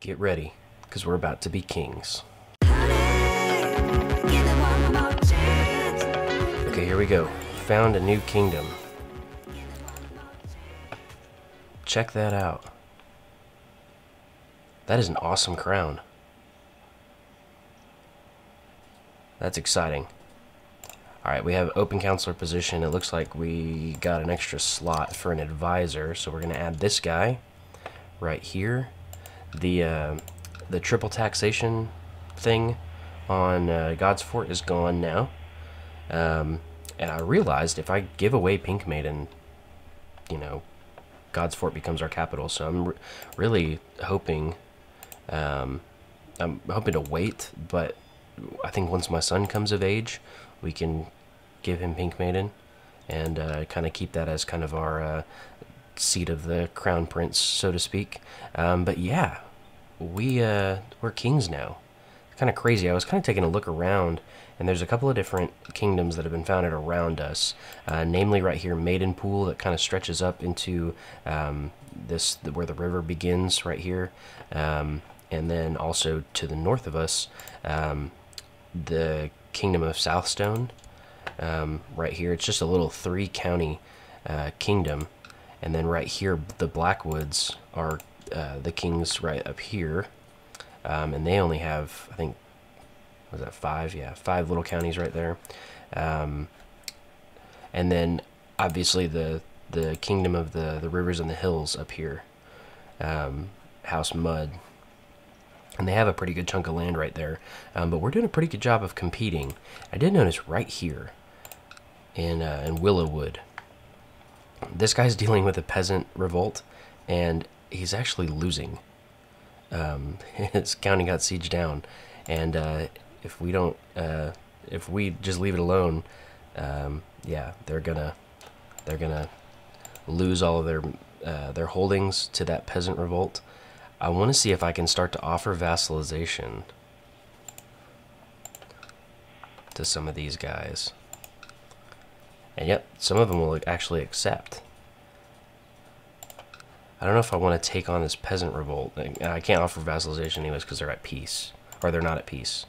Get ready, because we're about to be kings. Okay, here we go. Found a new kingdom. Check that out. That is an awesome crown. That's exciting. Alright, we have open counselor position. It looks like we got an extra slot for an advisor, so we're going to add this guy right here. The triple taxation thing on God's Fort is gone now. And I realized if I give away Pink Maiden, you know, God's Fort becomes our capital. So I'm really hoping, I'm hoping to wait, but I think once my son comes of age, we can give him Pink Maiden and kind of keep that as kind of our seat of the crown prince, so to speak. But yeah, we're kings now. Kind of crazy. I was kind of taking a look around, and there's a couple of different kingdoms that have been founded around us. Namely, right here, Maidenpool, that kind of stretches up into where the river begins, right here, and then also to the north of us, the Kingdom of Southstone, right here. It's just a little 3-county kingdom, and then right here, the Blackwoods are the kings right up here. And they only have, I think, was that 5? Yeah, 5 little counties right there. And then, obviously, the kingdom of the rivers and the hills up here. House Mud. And they have a pretty good chunk of land right there. But we're doing a pretty good job of competing. I did notice right here in Willowwood, this guy's dealing with a peasant revolt, and he's actually losing. His county got sieged down, and if we don't, if we just leave it alone, yeah, they're gonna lose all of their holdings to that peasant revolt. I want to see if I can start to offer vassalization to some of these guys, and yep, some of them will actually accept. I don't know if I want to take on this peasant revolt. I can't offer vassalization anyways because they're at peace. Or they're not at peace.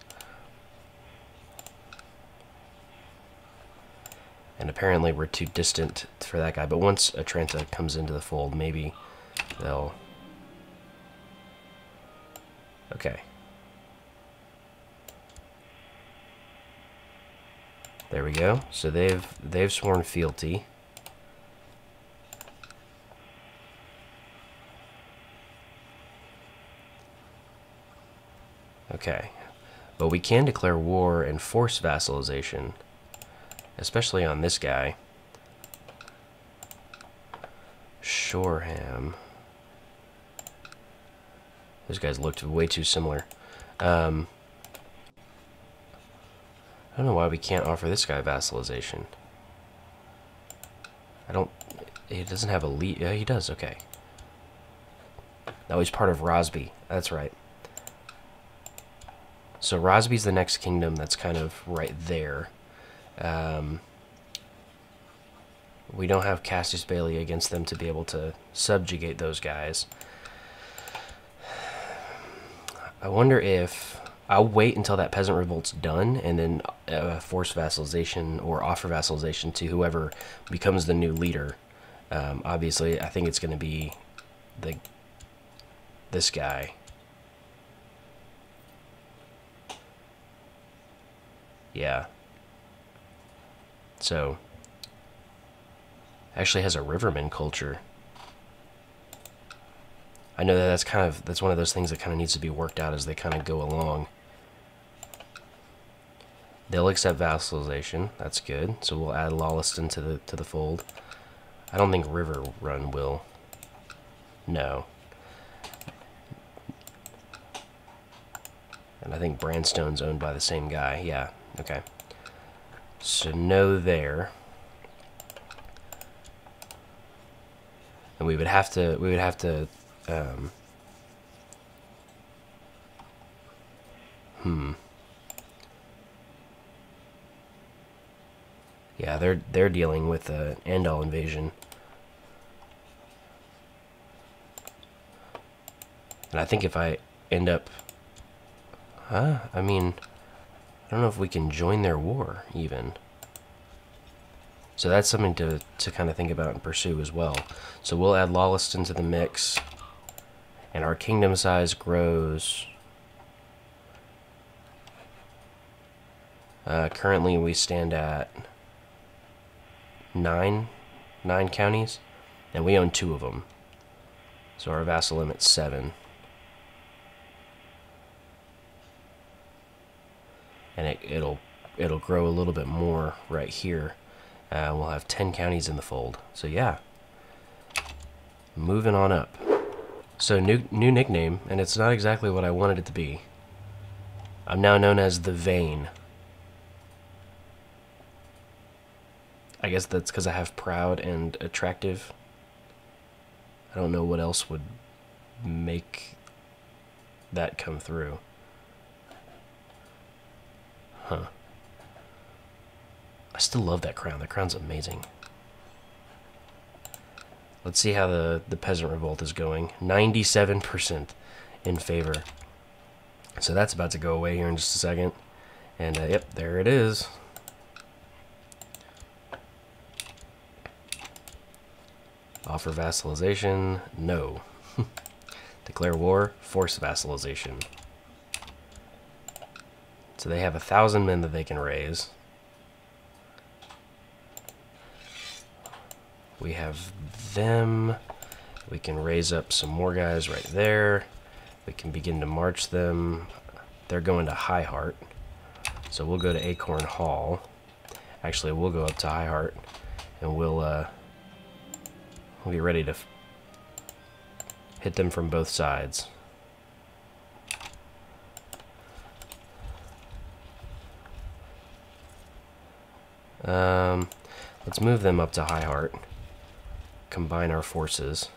And apparently we're too distant for that guy. But once Atranta comes into the fold, maybe they'll... Okay. There we go. So they've sworn fealty. Okay, but we can declare war and force vassalization, especially on this guy. Shoreham. Those guys looked way too similar. I don't know why we can't offer this guy vassalization. He doesn't have a lead. Yeah, he does, okay. No, he's part of Rosby. That's right. So Rosby's the next kingdom that's kind of right there. We don't have Cassius Bailey against them to be able to subjugate those guys. I wonder if... I'll wait until that peasant revolt's done and then force vassalization or offer vassalization to whoever becomes the new leader. Obviously, I think it's going to be this guy. Yeah. So, actually has a riverman culture. I know that's one of those things that kind of needs to be worked out as they kind of go along. They'll accept vassalization. That's good. So we'll add Lawleston to the fold. I don't think River Run will. No. And I think Brandstone's owned by the same guy. Yeah. Okay. So no there. And we would have to yeah, they're dealing with an Andal invasion. And I think if I end up... Huh? I mean, I don't know if we can join their war, even. So that's something to kind of think about and pursue as well. So we'll add lawlessness into the mix, and our kingdom size grows. Currently we stand at 9 counties, and we own 2 of them. So our vassal limit's 7. And it'll grow a little bit more right here. We'll have 10 counties in the fold. So yeah, moving on up. So new nickname, and it's not exactly what I wanted it to be. I'm now known as the Vain. I guess that's because I have proud and attractive. I don't know what else would make that come through. Huh. I still love that crown. That crown's amazing. Let's see how the peasant revolt is going. 97% in favor. So that's about to go away here in just a second. And yep, there it is. Offer vassalization? No. Declare war? Force vassalization. So they have 1,000 men that they can raise. We have them. We can raise up some more guys right there. We can begin to march them. They're going to High Heart. So we'll go to Acorn Hall. Actually, we'll go up to High Heart, and we'll be ready to hit them from both sides. Let's move them up to High Heart. Combine our forces.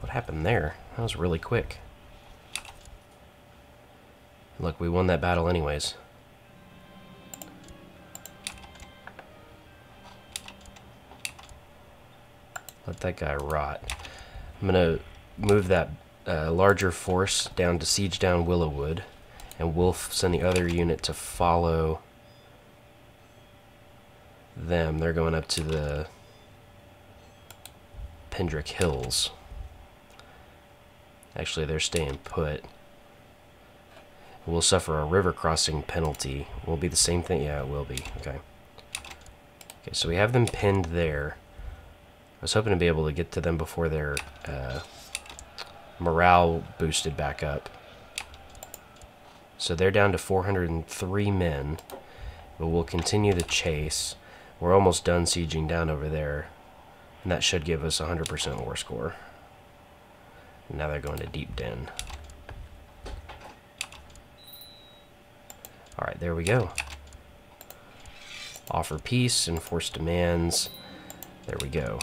What happened there? That was really quick. Look, we won that battle anyways. Let that guy rot. I'm gonna move that larger force down to siege down Willowwood, and we'll send the other unit to follow them. They're going up to the Pendrick Hills. Actually, they're staying put. We'll suffer a river crossing penalty. Will it be the same thing? Yeah, it will be. Okay. Okay, so we have them pinned there. I was hoping to be able to get to them before their morale boosted back up. So they're down to 403 men, but we'll continue the chase. We're almost done sieging down over there, and that should give us 100% war score. And now they're going to Deep Den. Alright, there we go. Offer peace, enforce demands. There we go.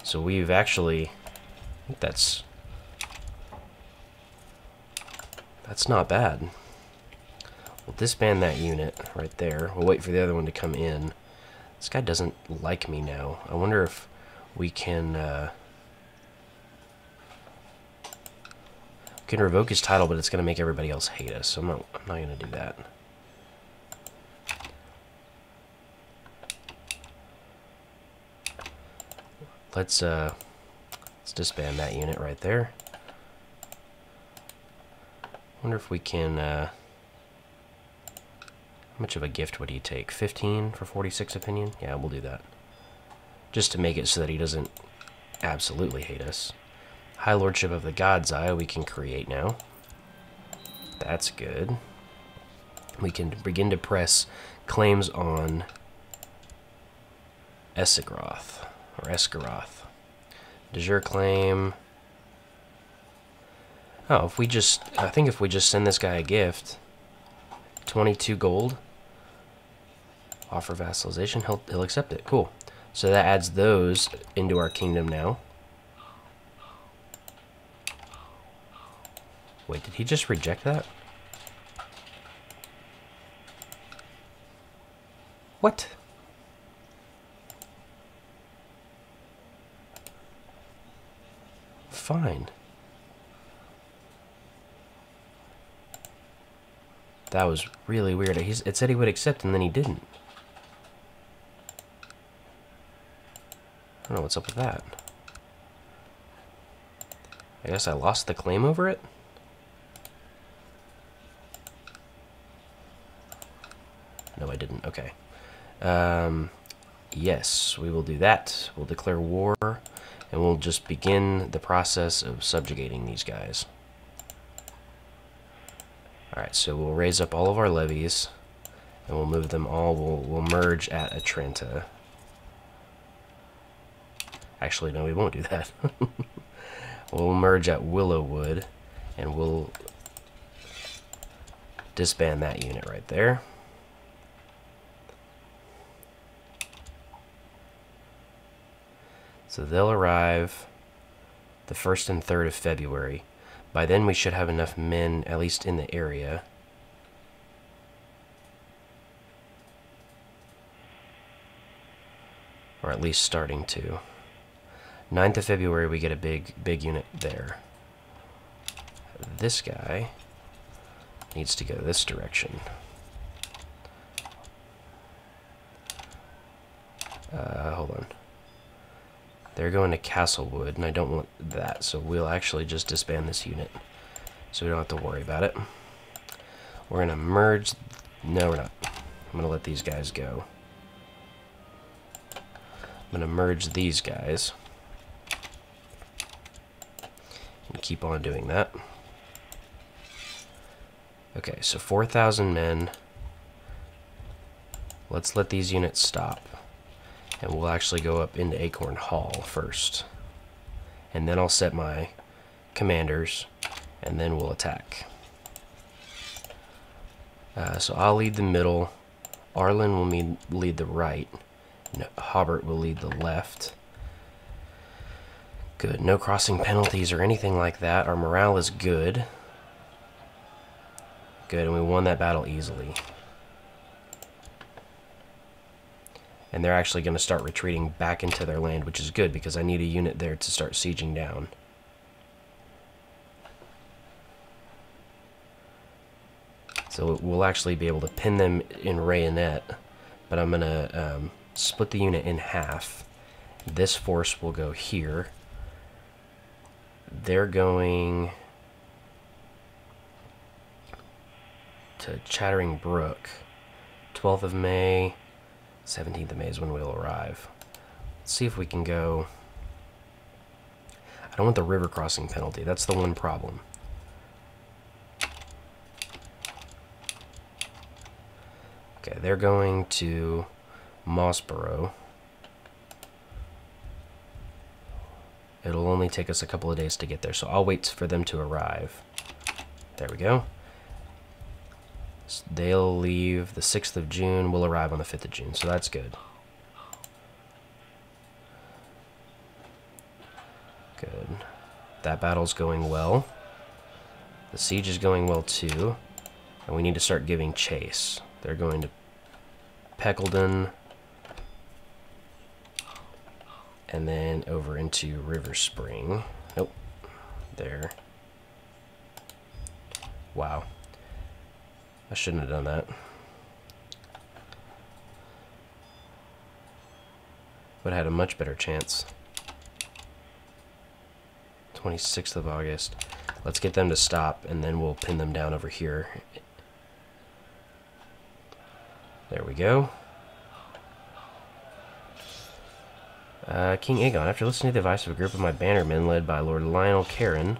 So we've actually... I think that's not bad. We'll disband that unit right there. We'll wait for the other one to come in. This guy doesn't like me now. I wonder if we can revoke his title, but it's going to make everybody else hate us. So I'm not going to do that. Let's disband that unit right there. Wonder if we can, how much of a gift would he take? 15 for 46 opinion? Yeah, we'll do that. Just to make it so that he doesn't absolutely hate us. High Lordship of the God's Eye we can create now. That's good. We can begin to press claims on Esgaroth, or Esgaroth. De jure claim... Oh, if we just... I think if we just send this guy a gift... 22 gold... Offer vassalization, he'll accept it. Cool. So that adds those into our kingdom now. Wait, did he just reject that? What? fine. That was really weird. It said he would accept, and then he didn't. I don't know what's up with that. I guess I lost the claim over it? No, I didn't. Okay. Yes, we will do that. We'll declare war, and we'll just begin the process of subjugating these guys. Alright, so we'll raise up all of our levies, and we'll move them all. We'll merge at Atrenta. Actually, no, we won't do that. We'll merge at Willowwood, and we'll disband that unit right there. So they'll arrive the 1st and 3rd of February. By then we should have enough men, at least in the area. Or at least starting to. 9th of February we get a big unit there. This guy needs to go this direction. Hold on. They're going to Castlewood, and I don't want that, so we'll actually just disband this unit, so we don't have to worry about it. We're going to merge... No, we're not. I'm going to let these guys go. I'm going to merge these guys. And keep on doing that. Okay, so 4,000 men. Let's let these units stop. And we'll actually go up into Acorn Hall first. And then I'll set my commanders, and then we'll attack. So I'll lead the middle. Arlen will lead the right. No, Hobart will lead the left. Good. No crossing penalties or anything like that. Our morale is good. Good, and we won that battle easily. And they're actually going to start retreating back into their land, which is good because I need a unit there to start sieging down. So we'll actually be able to pin them in Rayonet, but I'm going to split the unit in half. This force will go here. They're going to Chattering Brook. 12th of May... 17th of May is when we'll arrive. Let's see if we can go... I don't want the river crossing penalty. That's the one problem. Okay, they're going to Mossborough. It'll only take us a couple of days to get there, so I'll wait for them to arrive. There we go. They'll leave the 6th of June. We'll arrive on the 5th of June, so that's good. Good. That battle's going well. The siege is going well, too. And we need to start giving chase. They're going to Peckledon. And then over into River Spring. Nope. There. Wow. I shouldn't have done that. Would have had a much better chance. 26th of August. Let's get them to stop, and then we'll pin them down over here. There we go. King Aegon, after listening to the advice of a group of my bannermen led by Lord Lionel Caron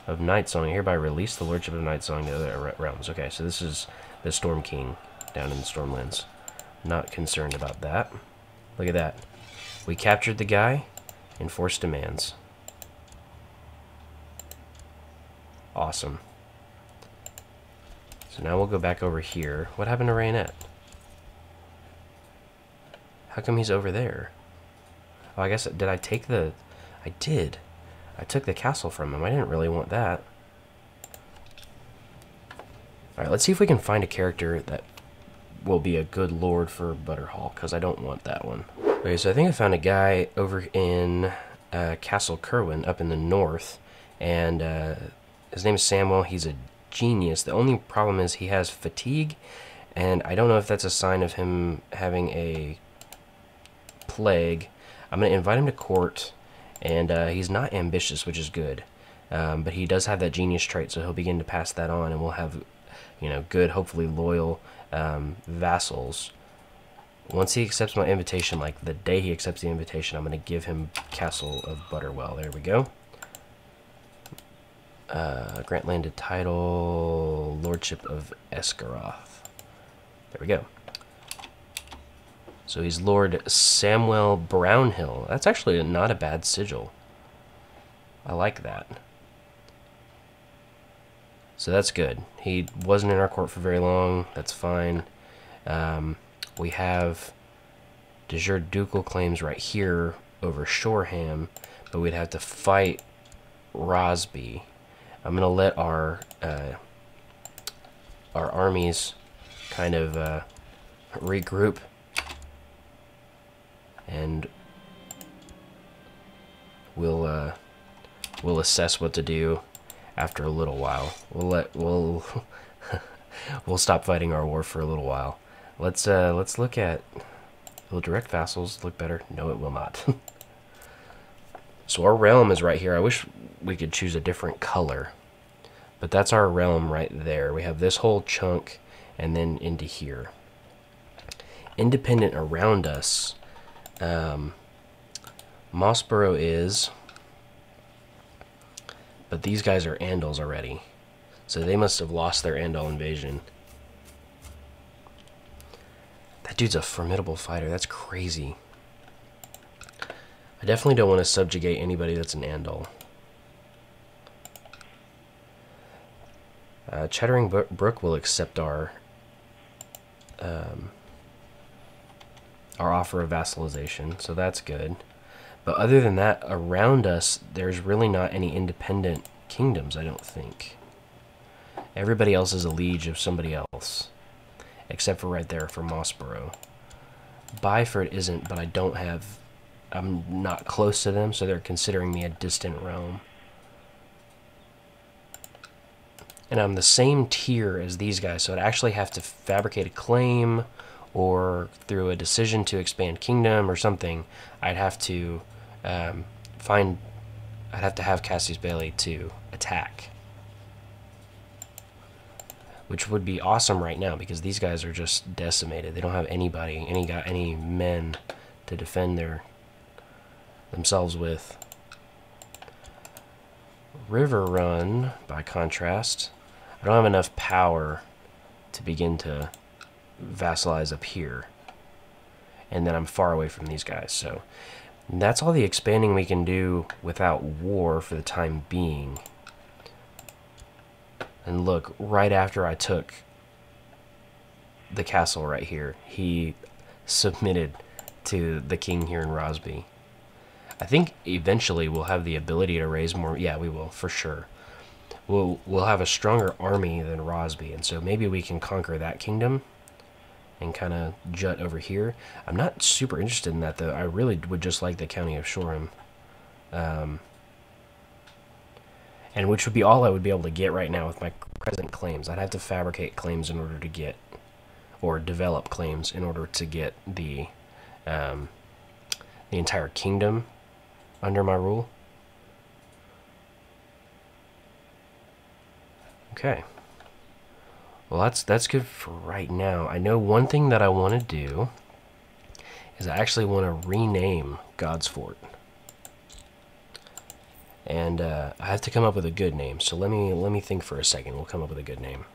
of Nightsong, I hereby release the lordship of Nightsong to other realms. Okay, so this is the Storm King down in the Stormlands. Not concerned about that. Look at that. We captured the guy, enforced demands. Awesome. So now we'll go back over here. What happened to Rayonet? How come he's over there? Oh, I guess, did I take the... I did. I took the castle from him. I didn't really want that. Alright, let's see if we can find a character that will be a good lord for Butterhall, because I don't want that one. Okay, so I think I found a guy over in Castle Kerwin up in the north. and his name is Samuel. He's a genius. The only problem is he has fatigue, and I don't know if that's a sign of him having a plague. I'm going to invite him to court, and he's not ambitious, which is good. But he does have that genius trait, so he'll begin to pass that on, and we'll have, good, hopefully loyal vassals. Once he accepts my invitation, like the day he accepts the invitation, I'm going to give him Castle of Butterwell. There we go. Grant landed title, Lordship of Esgaroth. There we go. So he's Lord Samuel Brownhill. That's actually not a bad sigil. I like that. So that's good. He wasn't in our court for very long. That's fine. We have de jure ducal claims right here over Shoreham, but we'd have to fight Rosby. I'm gonna let our armies kind of regroup, and we'll assess what to do after a little while. We'll stop fighting our war for a little while. Let's look at, will direct vassals look better? No, it will not. So our realm is right here. I wish we could choose a different color, but that's our realm right there. We have this whole chunk and then into here. Independent around us, Mossborough is, but these guys are Andals already, so they must have lost their Andal invasion. That dude's a formidable fighter. That's crazy. I definitely don't want to subjugate anybody that's an Andal. Chattering Brook will accept our offer of vassalization, so that's good. But other than that, around us, there's really not any independent kingdoms, I don't think. Everybody else is a liege of somebody else, except for right there for Mossborough. Byford isn't, but I'm not close to them, so they're considering me a distant realm. And I'm the same tier as these guys, so I'd actually have to fabricate a claim, or through a decision to expand kingdom or something, I'd have to I'd have to have Cassius Bailey to attack, which would be awesome right now because these guys are just decimated. They don't have anybody, any men to defend themselves with. River Run, by contrast, I don't have enough power to begin to vassalize up here, and then I'm far away from these guys, so that's all the expanding we can do without war for the time being. And look, right after I took the castle right here, he submitted to the king here in Rosby. I think eventually we'll have the ability to raise more. Yeah, we will, for sure. We'll have a stronger army than Rosby, and so maybe we can conquer that kingdom and kind of jut over here. I'm not super interested in that, though. I really would just like the county of Shoreham. And which would be all I would be able to get right now with my present claims. I'd have to fabricate claims in order to get, or develop claims in order to get the entire kingdom under my rule. Okay. Well, that's good for right now. I know one thing that I want to do is I actually want to rename God's Fort. And I have to come up with a good name. So let me think for a second. We'll come up with a good name.